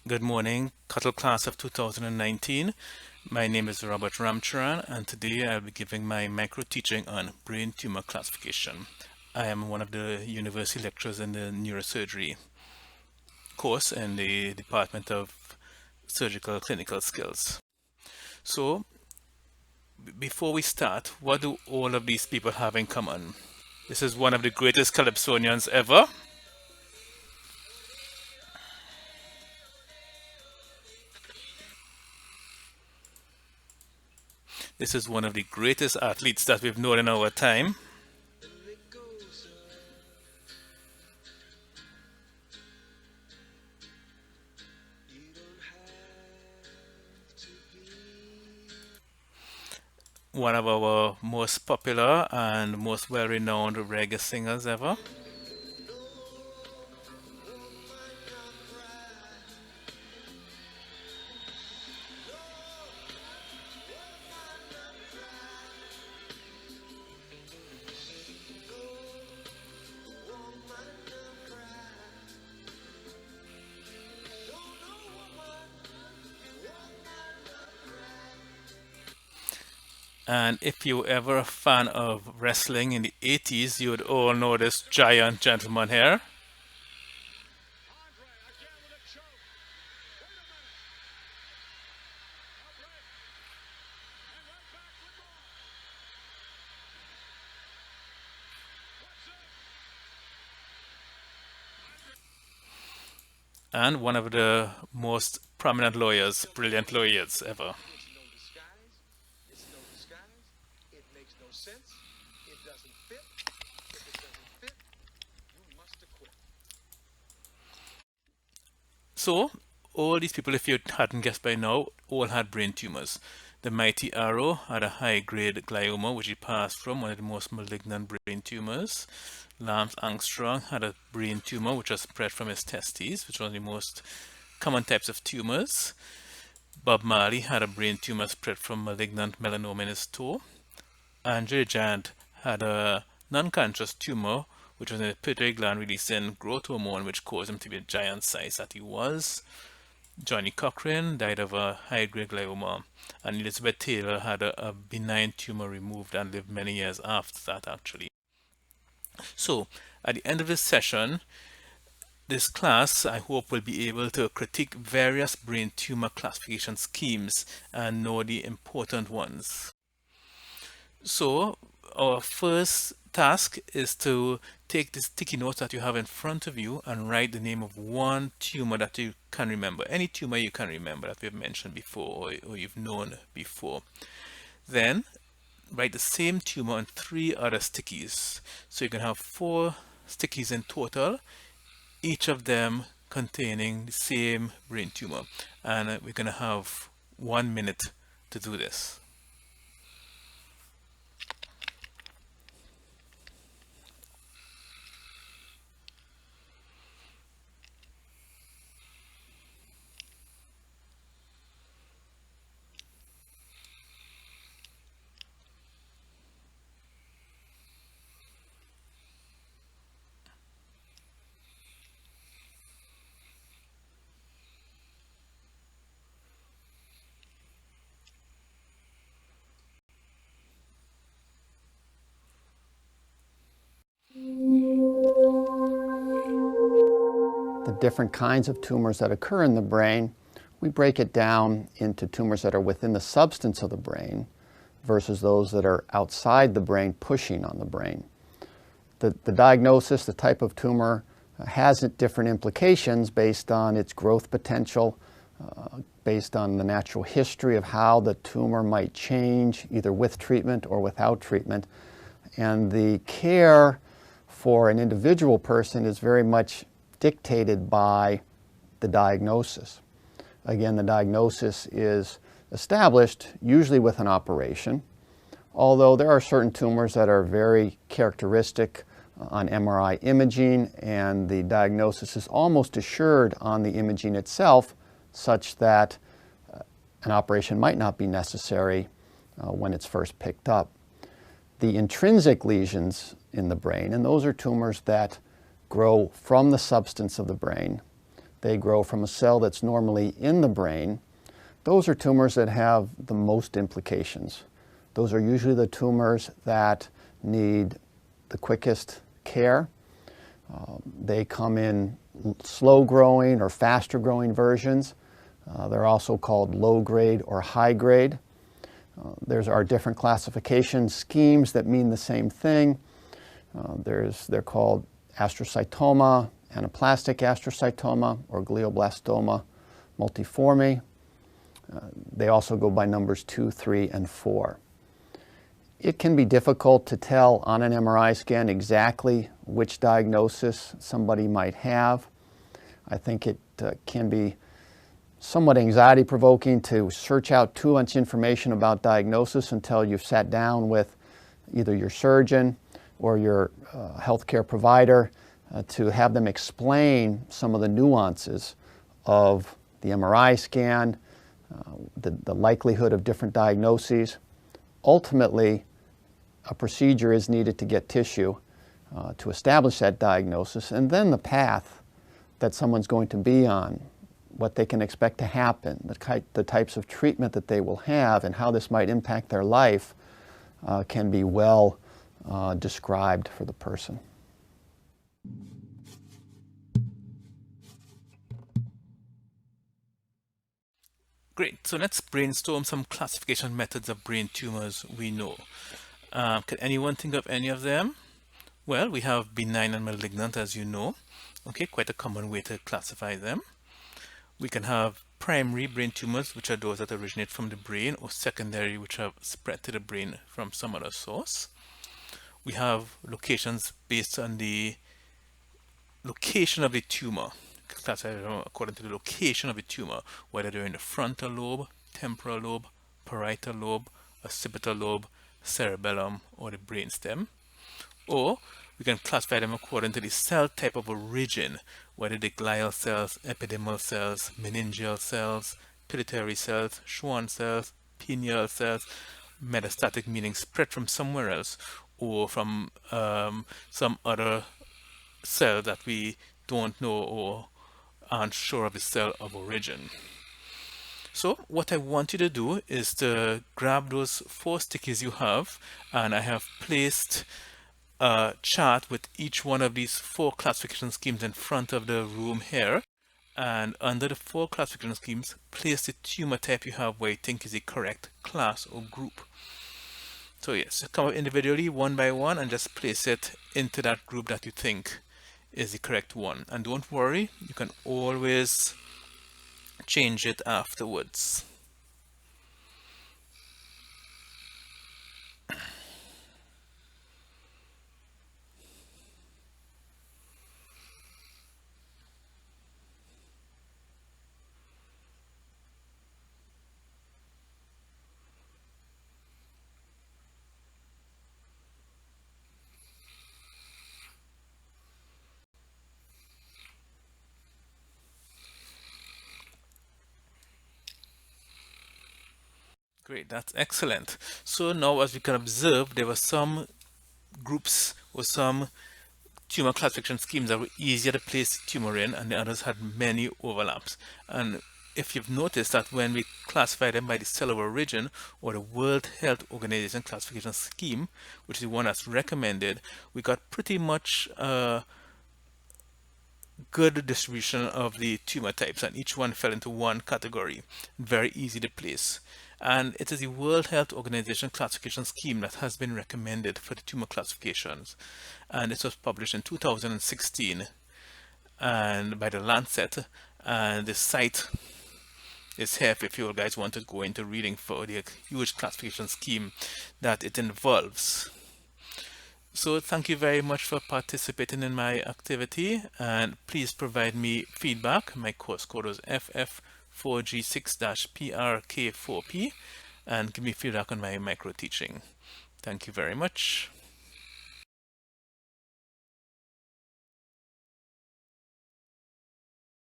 Good morning, CUTL class of 2019. My name is Robert Ramcharan, and today I'll be giving my micro teaching on brain tumor classification. I am one of the university lecturers in the neurosurgery course in the Department of Surgical Clinical Skills. So, before we start, what do all of these people have in common? This is one of the greatest calypsonians ever. This is one of the greatest athletes that we've known in our time. One of our most popular and most well-renowned reggae singers ever. And if you were ever a fan of wrestling in the 80s, you would all know this giant gentleman here. And one of the most prominent lawyers, brilliant lawyers ever. So, all these people, if you hadn't guessed by now, all had brain tumors. The mighty Arrow had a high-grade glioma, which he passed from, one of the most malignant brain tumors. Lance Armstrong had a brain tumor, which was spread from his testes, which was one of the most common types of tumors. Bob Marley had a brain tumor spread from malignant melanoma in his toe. Andre the Giant had a non-cancerous tumor, which was in the pituitary gland releasing growth hormone, which caused him to be the giant size that he was. Johnny Cochran died of a high-grade glioma, and Elizabeth Taylor had a benign tumor removed and lived many years after that, actually. So, at the end of this session, this class, I hope, will be able to critique various brain tumor classification schemes and know the important ones. So, our first task is to take this sticky notes that you have in front of you and write the name of one tumor that you can remember. Any tumor you can remember that we've mentioned before or you've known before. Then write the same tumor on 3 other stickies. So you can have 4 stickies in total, each of them containing the same brain tumor. And we're going to have 1 minute to do this. The different kinds of tumors that occur in the brain, we break it down into tumors that are within the substance of the brain versus those that are outside the brain pushing on the brain. The diagnosis, the type of tumor, has different implications based on its growth potential, based on the natural history of how the tumor might change either with treatment or without treatment. And the care for an individual person is very much dictated by the diagnosis. Again, the diagnosis is established usually with an operation, although there are certain tumors that are very characteristic on MRI imaging, and the diagnosis is almost assured on the imaging itself, such that an operation might not be necessary when it's first picked up. The intrinsic lesions in the brain, and those are tumors that grow from the substance of the brain. they grow from a cell that's normally in the brain, those are tumors that have the most implications. Those are usually the tumors that need the quickest care. They come in slow growing or faster growing versions. They're also called low grade or high grade. There's our different classification schemes that mean the same thing. They're called astrocytoma, anaplastic astrocytoma, or glioblastoma multiforme. They also go by numbers 2, 3, and 4. It can be difficult to tell on an MRI scan exactly which diagnosis somebody might have. I think it can be somewhat anxiety-provoking to search out too much information about diagnosis until you've sat down with either your surgeon or your healthcare provider to have them explain some of the nuances of the MRI scan, the likelihood of different diagnoses. Ultimately, a procedure is needed to get tissue to establish that diagnosis, and then the path that someone's going to be on, what they can expect to happen, the types of treatment that they will have, and how this might impact their life can be well described for the person. Great. So let's brainstorm some classification methods of brain tumors we know. Can anyone think of any of them? Well, we have benign and malignant, as you know. Okay, quite a common way to classify them. We can have primary brain tumors, which are those that originate from the brain, or secondary, which have spread to the brain from some other source. We have locations based on the location of the tumor, classified according to the location of the tumor, whether they're in the frontal lobe, temporal lobe, parietal lobe, occipital lobe, cerebellum, or the brainstem. Or we can classify them according to the cell type of origin, whether the glial cells, epidermal cells, meningeal cells, pituitary cells, Schwann cells, pineal cells, metastatic meaning spread from somewhere else, or from some other cell that we don't know or aren't sure of the cell of origin. So what I want you to do is to grab those 4 stickies you have, and I have placed a chart with each one of these 4 classification schemes in front of the room here, and under the 4 classification schemes, place the tumor type you have where you think is the correct class or group. So yes, come up individually one by one and just place it into that group that you think is the correct one. And don't worry, you can always change it afterwards. Great, that's excellent. So now, as we can observe, there were some groups or some tumor classification schemes that were easier to place tumor in, and the others had many overlaps. And if you've noticed that when we classify them by the cell of origin or the World Health Organization classification scheme, which is the one that's recommended, we got pretty much good distribution of the tumor types, and each one fell into one category. Very easy to place. And it is the World Health Organization classification scheme that has been recommended for the tumor classifications. And it was published in 2016 and by the Lancet. And the site is here if you guys want to go into reading for the huge classification scheme that it involves. So thank you very much for participating in my activity, and please provide me feedback. My course code is FF4G6-PRK4P, and give me feedback on my micro teaching. Thank you very much.